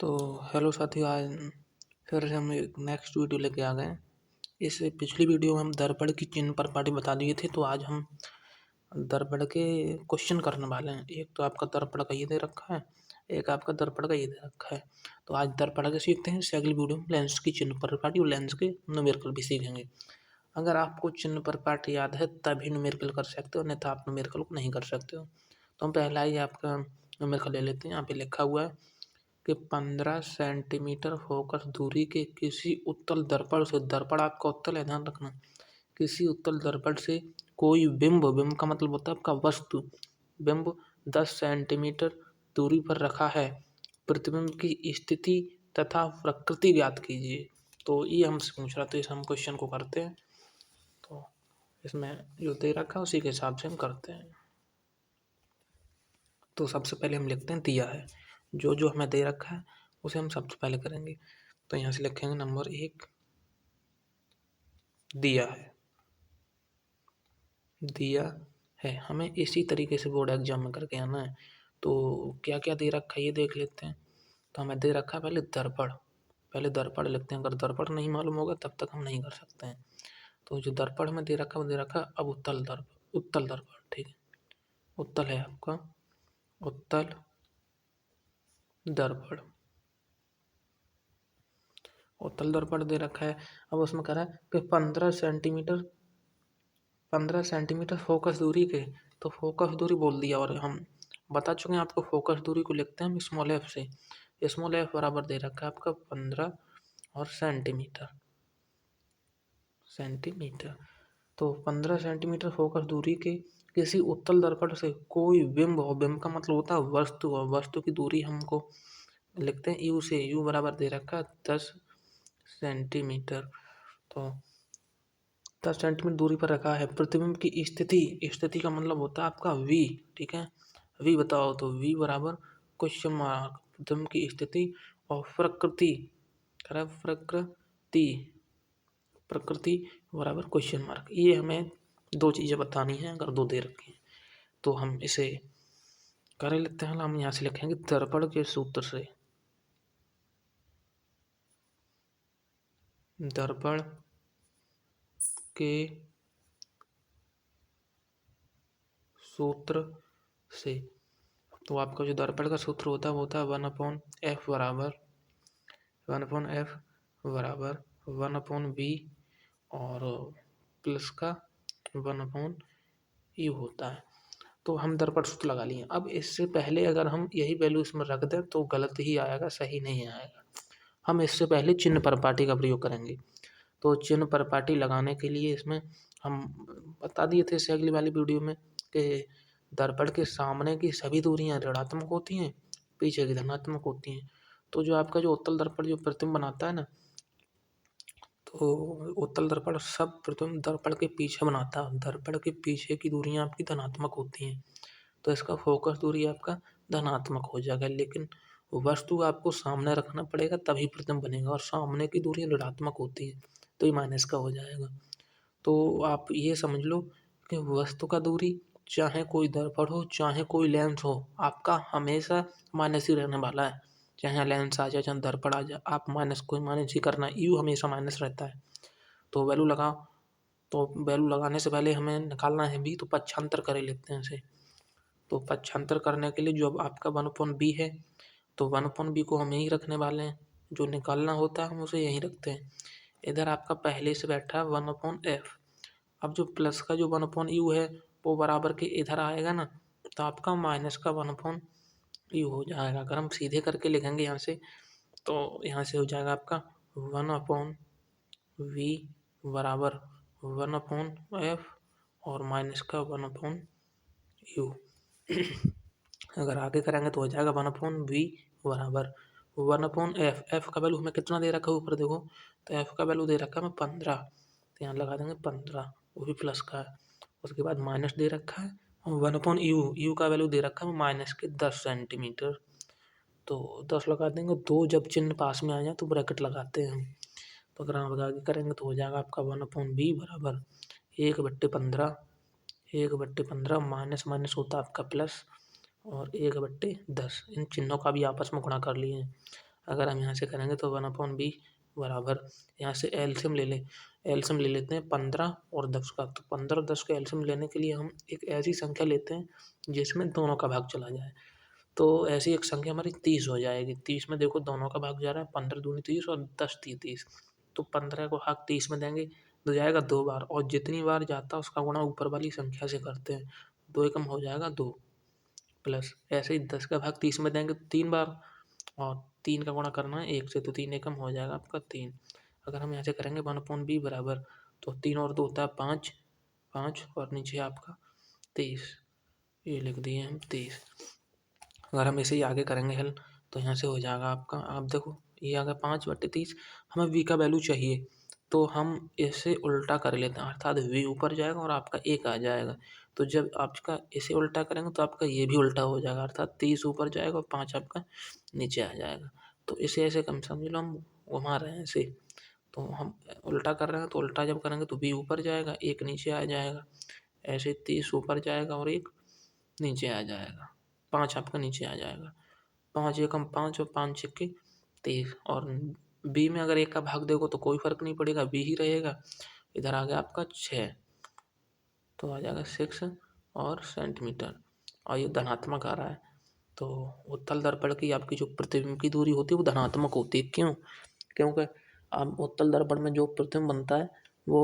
तो हेलो साथियों, आज फिर से हम एक नेक्स्ट वीडियो लेके आ गए हैं। इससे पिछली वीडियो में हम दर्पण की चिन्ह प्रपाटी बता दिए थे, तो आज हम दर्पण के क्वेश्चन करने वाले हैं। एक तो आपका दर्पण का ये दे रखा है, एक आपका दर्पण का ये दे रखा है। तो आज दर्पण के सीखते हैं, इससे अगली वीडियो में लेंस की चिन्ह प्रपाटी और लेंस के न्यूमेरिकल भी सीखेंगे। अगर आपको चिन्ह प्रपाटी याद है तभी न्यूमेरिकल कर सकते हो, नहीं तो आप न्यूमेरिकल को नहीं कर सकते हो। तो हम पहला ही आपका न्यूमेरिकल ले लेते हैं। यहाँ पे लिखा हुआ है कि 15 सेंटीमीटर फोकस दूरी के किसी उत्तल दर्पण से, दर्पण आपका उत्तल है, ध्यान रखना, किसी उत्तल दर्पण से कोई बिंब, बिंब का मतलब होता है आपका वस्तु, बिंब 10 सेंटीमीटर दूरी पर रखा है। प्रतिबिंब की स्थिति तथा प्रकृति ज्ञात कीजिए। तो ये हमसे पूछ रहा था, इस हम क्वेश्चन को करते हैं। तो इसमें जो दे रखा है उसी के हिसाब से हम करते हैं। तो सबसे पहले हम लिखते हैं दिया है। जो जो हमें दे रखा है उसे हम सबसे पहले करेंगे। तो यहाँ से लिखेंगे नंबर 1 दिया है, दिया है। हमें इसी तरीके से बोर्ड एग्जाम में करके आना है। तो क्या क्या दे रखा है ये देख लेते हैं। तो हमें दे रखा है पहले दर्पण, पहले दर्पण लिखते हैं। अगर दर्पण नहीं मालूम होगा तब तक हम नहीं कर सकते हैं। तो जो दर्पण में दे रखा है वो दे रखा है अब उत्तल दर्पण, उत्तल दर्पण, ठीक है। उत्तल है आपका उत्तल दर्पण, उत्तल दर्पण दे रखा है। अब उसमें कह रहा है कि 15 सेंटीमीटर फोकस दूरी के, तो फोकस दूरी बोल दिया और हम बता चुके हैं आपको फोकस दूरी को लिखते हैं हम स्मॉल एफ से। स्मॉल एफ बराबर दे रखा है आपका 15 और सेंटीमीटर, सेंटीमीटर। तो 15 सेंटीमीटर फोकस दूरी के किसी उत्तल दर्पण से कोई बिंब हो, बिंब का मतलब होता है वस्तु हो, वस्तु की दूरी हमको लिखते हैं यू से। यू बराबर दे रखा है 10 सेंटीमीटर। तो 10 सेंटीमीटर दूरी पर रखा है। प्रतिबिंब की स्थिति, स्थिति का मतलब होता है आपका वी, ठीक है। वी बताओ, तो वी बराबर क्वेश्चन मार्क, प्रतिबिंब की स्थिति और प्रकृति, प्रकृति, प्रकृति बराबर क्वेश्चन मार्क। ये हमें दो चीज़ें बतानी है अगर दो दे रखी हैं। तो हम इसे कर लेते हैं। हम यहाँ से लिखेंगे दर्पण के सूत्र से, दर्पण के सूत्र से। तो आपका जो दर्पण का सूत्र होता है वो होता है 1/f बराबर 1/f बराबर 1/b और प्लस का 1/u होता है। तो हम दर्पण सूत्र लगा लिए। अब इससे पहले अगर हम यही वैल्यू इसमें रख दें तो गलत ही आएगा, सही नहीं आएगा। हम इससे पहले चिन्ह प्रपाटी का प्रयोग करेंगे। तो चिन्ह प्रपाटी लगाने के लिए इसमें हम बता दिए थे इससे अगली वाली वीडियो में कि दर्पण के सामने की सभी दूरियां ऋणात्मक होती हैं, पीछे की धनात्मक होती हैं। तो जो आपका जो उत्तल दर्पण जो प्रतिबिंब बनाता है ना, तो उत्तल दर्पण सब प्रतिबिंब दर्पण के पीछे बनाता है। दर्पण के पीछे की दूरियां आपकी धनात्मक होती हैं, तो इसका फोकस दूरी आपका धनात्मक हो जाएगा। लेकिन वस्तु आपको सामने रखना पड़ेगा तभी प्रतिबिंब बनेगा, और सामने की दूरी ऋणात्मक होती है तो ये माइनस का हो जाएगा। तो आप ये समझ लो कि वस्तु का दूरी, चाहे कोई दर्पण हो चाहे कोई लेंस हो, आपका हमेशा माइनस ही रहने वाला है। चाहे लेंस आ जाए चाहे दर्पण आ जाए, आप माइनस, कोई माइनस ही करना है। यू हमेशा माइनस रहता है। तो वैल्यू लगाओ। तो वैल्यू लगाने से पहले हमें निकालना है भी, तो पक्षांतर कर लेते हैं इसे। तो पक्षांतर करने के लिए जो अब आपका 1/b है, तो 1/b को हम यहीं रखने वाले हैं। जो निकालना होता है हम उसे यहीं रखते हैं। इधर आपका पहले से बैठा है 1/f। अब जो प्लस का जो 1/u है वो बराबर के इधर आएगा ना, तो आपका माइनस का 1/u हो जाएगा। अगर हम सीधे करके लिखेंगे यहाँ से, तो यहाँ से हो जाएगा आपका 1/v बराबर 1/f और माइनस का 1/u। अगर आगे करेंगे तो हो जाएगा 1/v बराबर 1/f। f का वैल्यू हमें कितना दे रखा है ऊपर देखो, तो f का वैल्यू दे रखा है हमें 15। तो यहाँ लगा देंगे 15, वो भी प्लस का है। उसके बाद माइनस दे रखा है 1/u, u का वैल्यू दे रखा है माइनस के 10 सेंटीमीटर। तो 10 लगा देंगे। दो जब चिन्ह पास में आ जाए तो ब्रैकेट लगाते हैं हम। तो अगर आप आगे करेंगे तो हो जाएगा आपका 1/b बराबर 1/15, 1/15 माइनस माइनस होता है आपका प्लस, और 1/10। इन चिन्हों का भी आपस में गुणा कर लिए हैं। अगर हम यहाँ से करेंगे तो 1/b बराबर, यहाँ से एलसीएम ले लें, एलसीएम ले लेते हैं 15 और 10 का। तो 15 और 10 का एलसीएम लेने के लिए हम एक ऐसी संख्या लेते हैं जिसमें दोनों का भाग चला जाए। तो ऐसी एक संख्या हमारी 30 हो जाएगी। 30 में देखो दोनों का भाग जा रहा है, 15 दूनी 30 और 10 तीय 30। तो 15 को भाग 30 में देंगे तो जाएगा 2 बार, और जितनी बार जाता है उसका गुणा ऊपर वाली संख्या से करते हैं। 2 एकम हो जाएगा 2, प्लस ऐसे ही 10 का भाग 30 में देंगे 3 बार, और 3 का गुणा करना है 1 से, तो 3 एकम हो जाएगा आपका 3। अगर हम यहाँ से करेंगे 1/b बराबर, तो 3 और 2 होता है 5, 5 और नीचे आपका 23, ये लिख दिए हम 23। अगर हम इसे ही आगे करेंगे हल, तो यहाँ से हो जाएगा आपका, आप देखो ये आ गया 5/30। हमें v का वैल्यू चाहिए, तो हम इसे उल्टा कर लेते हैं, अर्थात v ऊपर जाएगा और आपका 1 आ जाएगा। तो जब आपका इसे उल्टा करेंगे तो आपका ये भी उल्टा हो जाएगा, अर्थात 30 ऊपर जाएगा और 5 आपका नीचे आ जाएगा। तो इसे ऐसे कम समझ लो, हम घुमा रहे हैं इसे, तो हम उल्टा कर रहे हैं, तो उल्टा जब करेंगे तो v ऊपर जाएगा, 1 नीचे आ जाएगा। ऐसे 30 ऊपर जाएगा और 1 नीचे आ जाएगा, 5 आपका नीचे आ जाएगा। 5 एकम 5 और 5 छक्के 23, और बी में अगर 1 का भाग देखो तो कोई फर्क नहीं पड़ेगा, बी ही रहेगा। इधर आ गया आपका 6, तो आ जाएगा 6 और सेंटीमीटर, और ये धनात्मक आ रहा है। तो उत्तल दर्पण की आपकी जो प्रतिबिंब की दूरी होती है वो धनात्मक होती है। क्यों? क्योंकि अब उत्तल दर्पण में जो प्रतिबिंब बनता है वो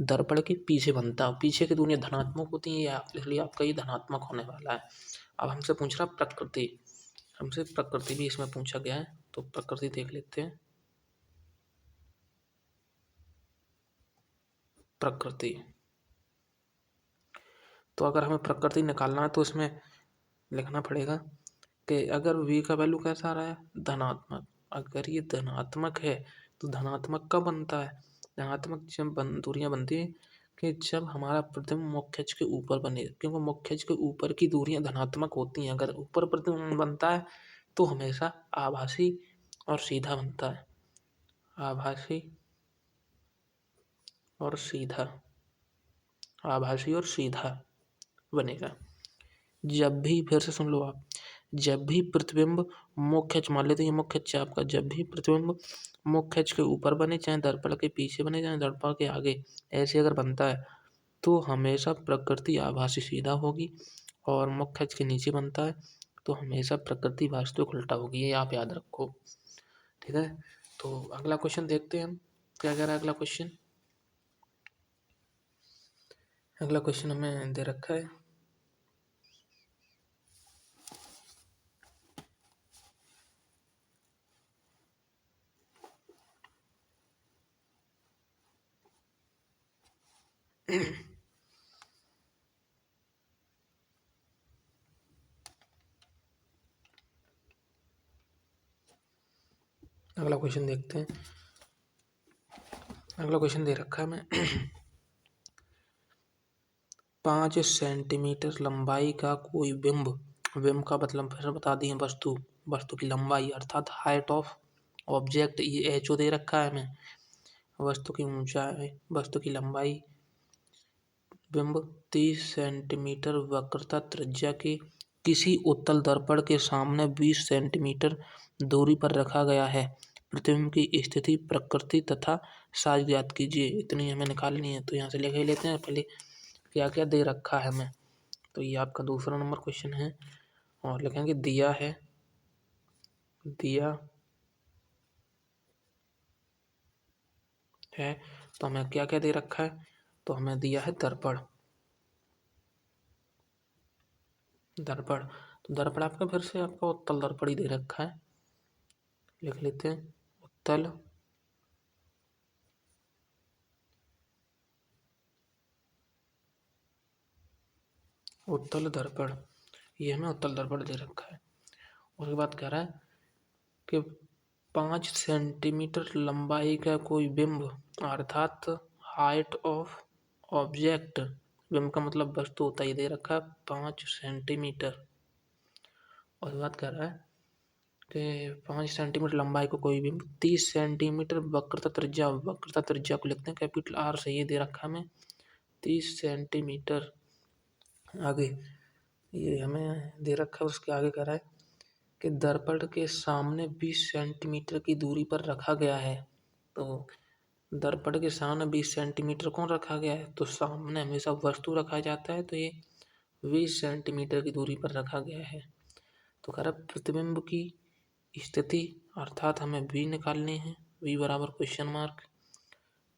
दर्पण के पीछे बनता है, पीछे की दूरियां धनात्मक होती हैं, इसलिए आपका ये धनात्मक होने वाला है। अब हमसे पूछ रहा प्रकृति, हमसे प्रकृति भी इसमें पूछा गया है, तो प्रकृति देख लेते हैं। प्रकृति, तो अगर हमें प्रकृति निकालना है तो इसमें लिखना पड़ेगा कि अगर v का वैल्यू कैसा आ रहा है, धनात्मक। अगर ये धनात्मक है तो धनात्मक कब बनता है? धनात्मक जब दूरियां बनती है कि जब हमारा प्रतिबिंब मुख्य अक्ष के ऊपर बने, क्योंकि मुख्य अक्ष के ऊपर की दूरियां धनात्मक होती हैं। अगर ऊपर प्रतिबिंब बनता है तो हमेशा आभासी और सीधा बनता है, आभासी और सीधा, आभासी और सीधा बनेगा। जब भी, फिर से सुन लो आप, जब भी प्रतिबिंब मुख्य अक्ष, मान लेते हैं ये मुख्य अक्ष आपका, जब भी प्रतिबिंब मुख्य अक्ष के ऊपर बने, चाहे दर्पण के पीछे बने, चाहे दर्पण के आगे, ऐसे अगर बनता है तो हमेशा प्रकृति आभासी सीधा होगी, और मुख्य अक्ष के नीचे बनता है तो हमेशा प्रकृति वास्तविक उल्टा होगी। ये आप याद रखो, ठीक है। तो अगला क्वेश्चन देखते हैं हम क्या कह रहा है। अगला क्वेश्चन, अगला क्वेश्चन हमें दे रखा है, अगला क्वेश्चन देखते हैं। अगला क्वेश्चन दे रखा है हमें 5 सेंटीमीटर लंबाई का कोई बिंब, बिंब का मतलब फिर बता दिए, वस्तु, वस्तु की लंबाई अर्थात हाइट ऑफ ऑब्जेक्ट, ये एचओ दे रखा है हमें। वस्तु की ऊंचाई, वस्तु की लंबाई, बिंब 30 सेंटीमीटर वक्रता त्रिज्या के किसी उत्तल दर्पण के सामने 20 सेंटीमीटर दूरी पर रखा गया है। प्रतिबिंब की स्थिति, प्रकृति तथा साइज ज्ञात कीजिए। इतनी हमें निकालनी है, तो यहाँ से लिख ही लेते हैं पहले क्या क्या दे रखा है हमें। तो ये आपका दूसरा नंबर क्वेश्चन है, और लिखेंगे दिया है, दिया है, तो हमें क्या क्या दे रखा है, तो हमें दिया है दर्पण, दर्पण। तो दर्पण आपका फिर से आपका उत्तल दर्पण ही दे रखा है, लिख लेते हैं उत्तल, उत्तल दर्पण, ये हमें उत्तल दर्पण दे रखा है। उसके बाद कह रहा है कि 5 सेंटीमीटर लंबाई का कोई बिंब अर्थात हाइट ऑफ ऑब्जेक्ट, बिंब का मतलब वस्तु होता है, ये दे रखा है 5 सेंटीमीटर। और बात कर रहा है कि 5 सेंटीमीटर लंबाई को कोई बिंब, 30 सेंटीमीटर वक्रता त्रिज्या, वक्रता त्रिज्या को लिखते हैं कैपिटल आर से, ये दे रखा है हमें 30 सेंटीमीटर। आगे ये हमें दे रखा है, उसके आगे कह रहा है कि दर्पण के सामने 20 सेंटीमीटर की दूरी पर रखा गया है। तो दर्पण के सामने 20 सेंटीमीटर कौन रखा गया है? तो सामने हमेशा वस्तु रखा जाता है, तो ये 20 सेंटीमीटर की दूरी पर रखा गया है। तो कह रहा प्रतिबिंब की स्थिति अर्थात हमें v निकालनी है। v बराबर क्वेश्चन मार्क।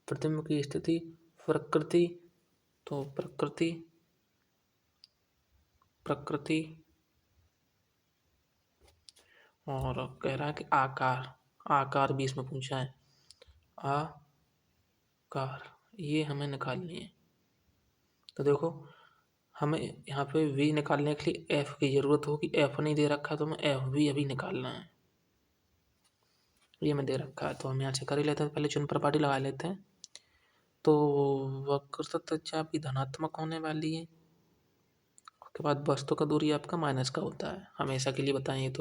प्रतिबिंब की स्थिति, प्रकृति, तो प्रकृति और कह रहा है कि आकार भी इसमें पूछा है। आकार ये हमें निकालनी है। तो देखो हमें यहाँ पे v निकालने के लिए f की जरूरत होगी। f नहीं दे रखा तो हमें f भी अभी निकालना है। ये हमें दे रखा है तो हम यहाँ से कर ही लेते हैं। पहले चिन्ह पर पाटी लगा लेते हैं। तो वक्रता त्रिज्या आपकी धनात्मक होने वाली है। उसके बाद वस्तु का दूरी आपका माइनस का होता है, हमेशा के लिए बताएं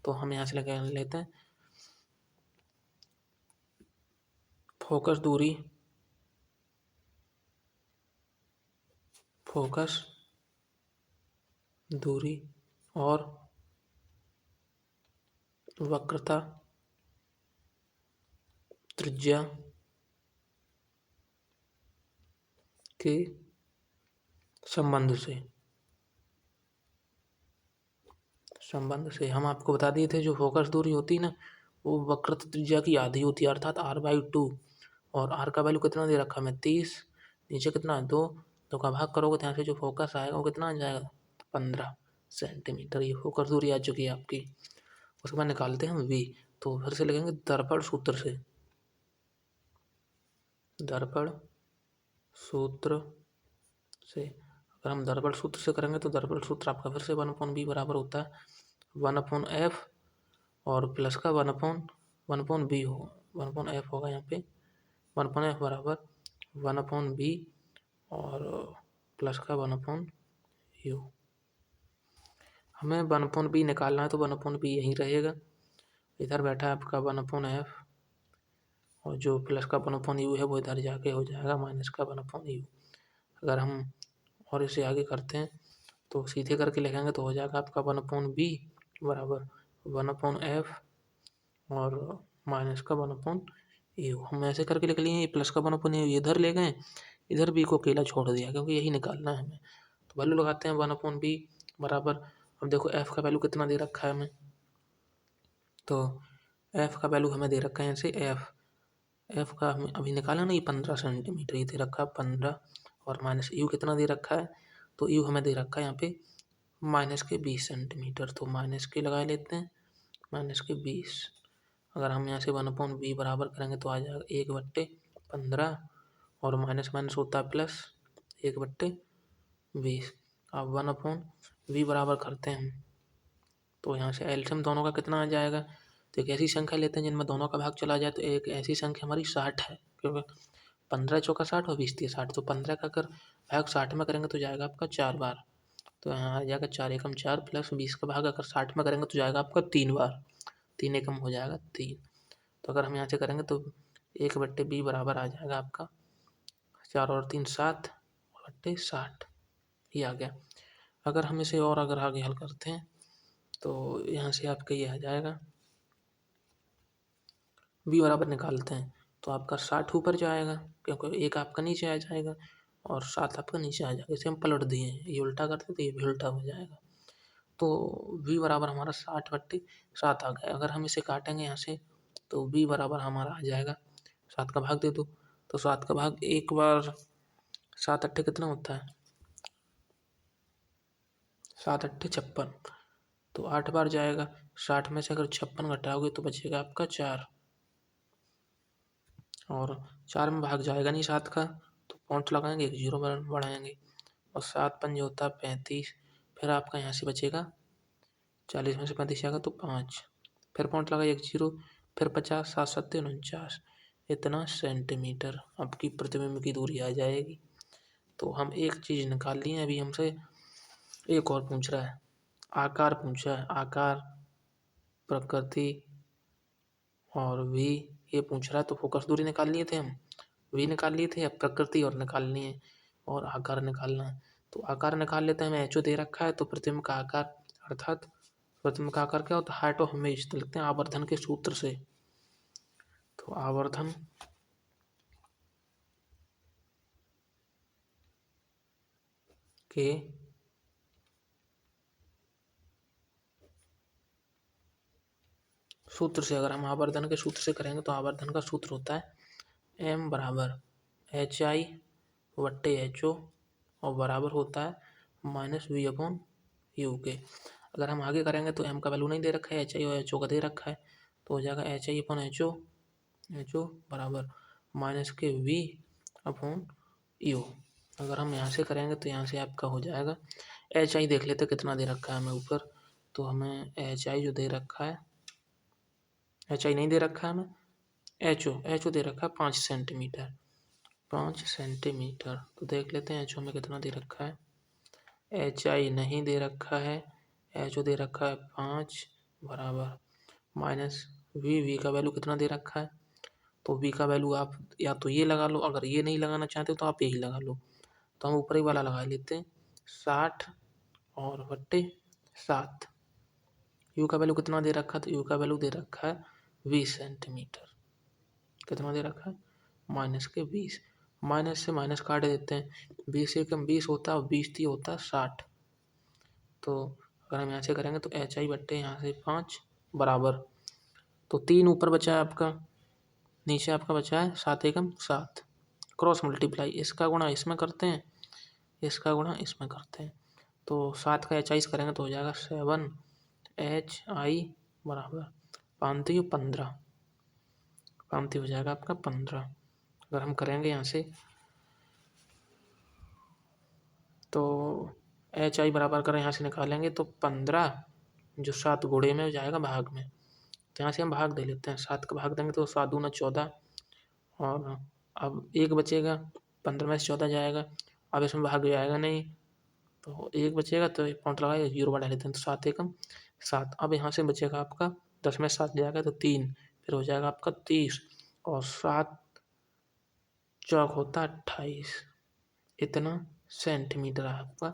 तो हम यहाँ से लगा लेते हैं। फोकस दूरी और वक्रता त्रिज्या के संबंध से हम आपको बता दिए थे, जो फोकस दूरी होती है ना, वो वक्रता त्रिज्या की आधी होती है, अर्थात r/2। और r का वैल्यू कितना दे रखा है? 30। नीचे कितना है? 2 का भाग करोगे तो यहाँ से जो फोकस आएगा वो कितना आ जाएगा? 15 सेंटीमीटर। ये फोकस दूरी आ चुकी है आपकी। उसके बाद निकालते हैं हम v। तो फिर से लिखेंगे दर्पण सूत्र से। अगर हम दर्पण सूत्र से करेंगे तो दर्पण सूत्र आपका फिर से 1/b बराबर होता है 1/f और प्लस का 1/b हो 1/f होगा यहाँ पे 1/f बराबर 1/b और प्लस का 1/u। हमें 1/b निकालना है तो 1/b यहीं रहेगा। इधर बैठा है आपका 1/f और जो प्लस का 1/u है वो इधर जाके हो जाएगा माइनस का 1/u। अगर हम और इसे आगे करते हैं तो सीधे करके लिखेंगे तो हो जाएगा आपका 1/b बराबर 1/f और माइनस का 1/u। हम ऐसे करके लिख लिए। प्लस का 1/u इधर ले गए, इधर b को अकेला छोड़ दिया क्योंकि यही निकालना है हमें। तो वैल्यू लगाते हैं 1/b बराबर। अब देखो f का वैल्यू कितना दे रखा है हमें, तो f का वैल्यू हमें दे रखा है यहाँ से f का हमें अभी निकाला नहीं 15 सेंटीमीटर ये दे रखा है 15 और माइनस u कितना दे रखा है, तो u हमें दे रखा है यहाँ पे माइनस के 20 सेंटीमीटर। तो माइनस के लगा लेते हैं माइनस के 20। अगर हम यहाँ से 1/b बराबर करेंगे तो आ जाएगा 1/15 और माइनस माइनस होता है प्लस 1/20। अब 1/b बराबर करते हैं हम तो यहाँ से एलसीएम दोनों का कितना आ जाएगा। तो एक ऐसी संख्या लेते हैं जिनमें दोनों का भाग चला जाए। तो एक ऐसी संख्या हमारी 60 है, क्योंकि 15 चौका 60 और 20 60। तो 15 का अगर भाग 60 में करेंगे तो जाएगा आपका 4 बार। तो यहाँ आ जाएगा 4 एकम 4 प्लस 20 का भाग अगर 60 में करेंगे तो जाएगा आपका 3 बार। 3 एकम हो जाएगा 3। तो अगर हम यहाँ से करेंगे तो 1/b बराबर आ जाएगा आपका 4 और 3 7 बट्टे 60। ये आ गया। अगर हम इसे और अगर आगे हल करते हैं तो यहाँ से आपका ये आ जाएगा b बराबर निकालते हैं तो आपका 60 ऊपर जाएगा क्योंकि 1 आपका नीचे आ जाएगा और 7 आपका नीचे आ जाएगा। इसे हम पलट दिए हैं, ये उल्टा करते तो ये भी उल्टा हो जाएगा। तो v बराबर हमारा 60/7 आ गया। अगर हम इसे काटेंगे यहाँ से तो v बराबर हमारा आ जाएगा 7 का भाग दे दो तो 7 का भाग एक बार 7 अट्ठे कितना होता है 7 अट्ठे 56। तो 8 बार जाएगा। 60 में से अगर 56 घटाओगे तो बचेगा आपका 4 और 4 में भाग जाएगा नहीं 7 का तो पॉइंट लगाएंगे 1 0 बढ़ाएंगे और 7 पंजे होता है 35। फिर आपका यहाँ से बचेगा 40 में से 35 जाएगा तो 5। फिर पॉइंट लगा 1 0 फिर 50 7 7 49 इतना सेंटीमीटर आपकी प्रतिबिंब की दूरी आ जाएगी। तो हम एक चीज़ निकाल लिए। अभी हमसे एक और पूछ रहा है, आकार पूछ रहा है। आकार, प्रकृति और v ये पूछ रहा है। तो फोकस दूरी निकाल लिए थे हम, v निकाल लिए थे, अब प्रकृति और निकालनी है और आकार निकालना है। तो आकार निकाल लेते हैं। हमें ho दे रखा है तो प्रतिबिंब का आकार अर्थात वर्तमाकार क्या होता है? Height of image. तो लिखते हैं आवर्धन के सूत्र से। तो आवर्धन के सूत्र से, अगर हम आवर्धन के सूत्र से करेंगे तो आवर्धन का सूत्र होता है m बराबर HI बट्टे HO और बराबर होता है -V/U के। अगर हम आगे करेंगे तो m का वैल्यू नहीं दे रखा है, HI और HO का दे रखा है, तो हो जाएगा HI/HO बराबर -V/U। अगर हम यहाँ से करेंगे तो यहाँ से आपका हो जाएगा, HI देख लेते कितना दे रखा है हमें ऊपर। तो हमें HI जो दे रखा है, HI नहीं दे रखा है हमें, HO दे रखा है 5 सेंटीमीटर। 5 सेंटीमीटर। तो देख लेते हैं HO में कितना दे रखा है। HI नहीं दे रखा है, HO दे रखा है 5 बराबर -V का वैल्यू कितना दे रखा है। तो V का वैल्यू आप या तो ये लगा लो, अगर ये नहीं लगाना चाहते तो आप यही लगा लो। तो हम ऊपर ही वाला लगा लेते हैं 60 और बट्टे 7। U का वैल्यू कितना दे रखा है, तो U का वैल्यू दे रखा है 20 सेंटीमीटर। कितना दे रखा है? -20। माइनस से माइनस काट देते हैं, 20 से कम 20 होता है और 20 ती होता है 60। तो अगर हम यहाँ से करेंगे तो HI बट्टे यहाँ से 5 बराबर, तो 3 ऊपर बचा है आपका, नीचे आपका बचा है 7 एकम 7। क्रॉस मल्टीप्लाई, इसका गुणा इसमें करते हैं, इसका गुणा इसमें करते हैं। तो 7 का HI करेंगे तो हो जाएगा 7HI बराबर 5 15। 5 हो जाएगा आपका 15। अगर हम करेंगे यहाँ से तो HI बराबर करें, यहाँ से निकालेंगे तो 15 जो 7 गुणे में हो जाएगा भाग में। तो यहाँ से हम भाग दे लेते हैं, 7 का भाग देंगे तो 7 दूना 14 और अब 1 बचेगा, 15 में से 14 जाएगा, अब इसमें भाग जाएगा नहीं तो 1 बचेगा, तो एक पॉइंट लगाए 0 बढ़ा लेते हैं, तो 7 एकम 7। अब यहाँ से बचेगा आपका 10 में 7 जाएगा तो 3, फिर हो जाएगा आपका 30 और 7 चौक होता 28। इतना सेंटीमीटर आपका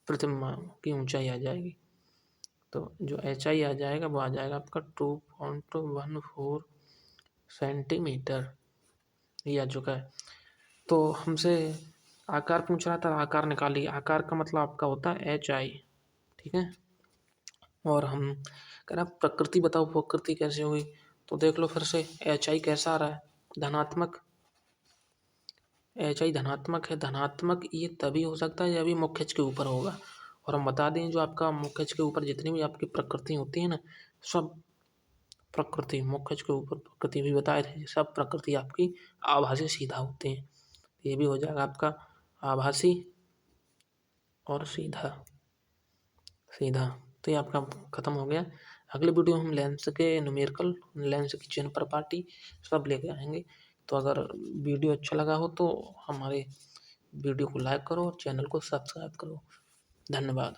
प्रतिमा की ऊंचाई आ जाएगी। तो जो HI आ जाएगा वो आ जाएगा आपका 2.14 सेंटीमीटर, ये आ चुका है। तो हमसे आकार पूछ रहा था, आकार निकालिए। आकार का मतलब आपका होता है HI, ठीक है। और हम कह रहे हैं प्रकृति बताओ, प्रकृति कैसे हुई। तो देख लो फिर से HI कैसा आ रहा है, धनात्मक। HI धनात्मक है। धनात्मक ये तभी हो सकता है जब ये मुख्य अक्ष के ऊपर होगा। और हम बता दें जो आपका मुख्य अक्ष के ऊपर जितनी भी आपकी प्रकृति होती है ना, सब प्रकृति मुख्य अक्ष के ऊपर प्रकृति भी बताए थे, सब प्रकृति आपकी आभासी सीधा होते हैं। ये भी हो जाएगा आपका आभासी और सीधा सीधा। तो ये आपका खत्म हो गया। अगले वीडियो में हम लेंस के न्यूमेरिकल, लेंस की चिन्ह प्रॉपर्टी सब लेके आएंगे। तो अगर वीडियो अच्छा लगा हो तो हमारे वीडियो को लाइक करो और चैनल को सब्सक्राइब करो। धन्यवाद।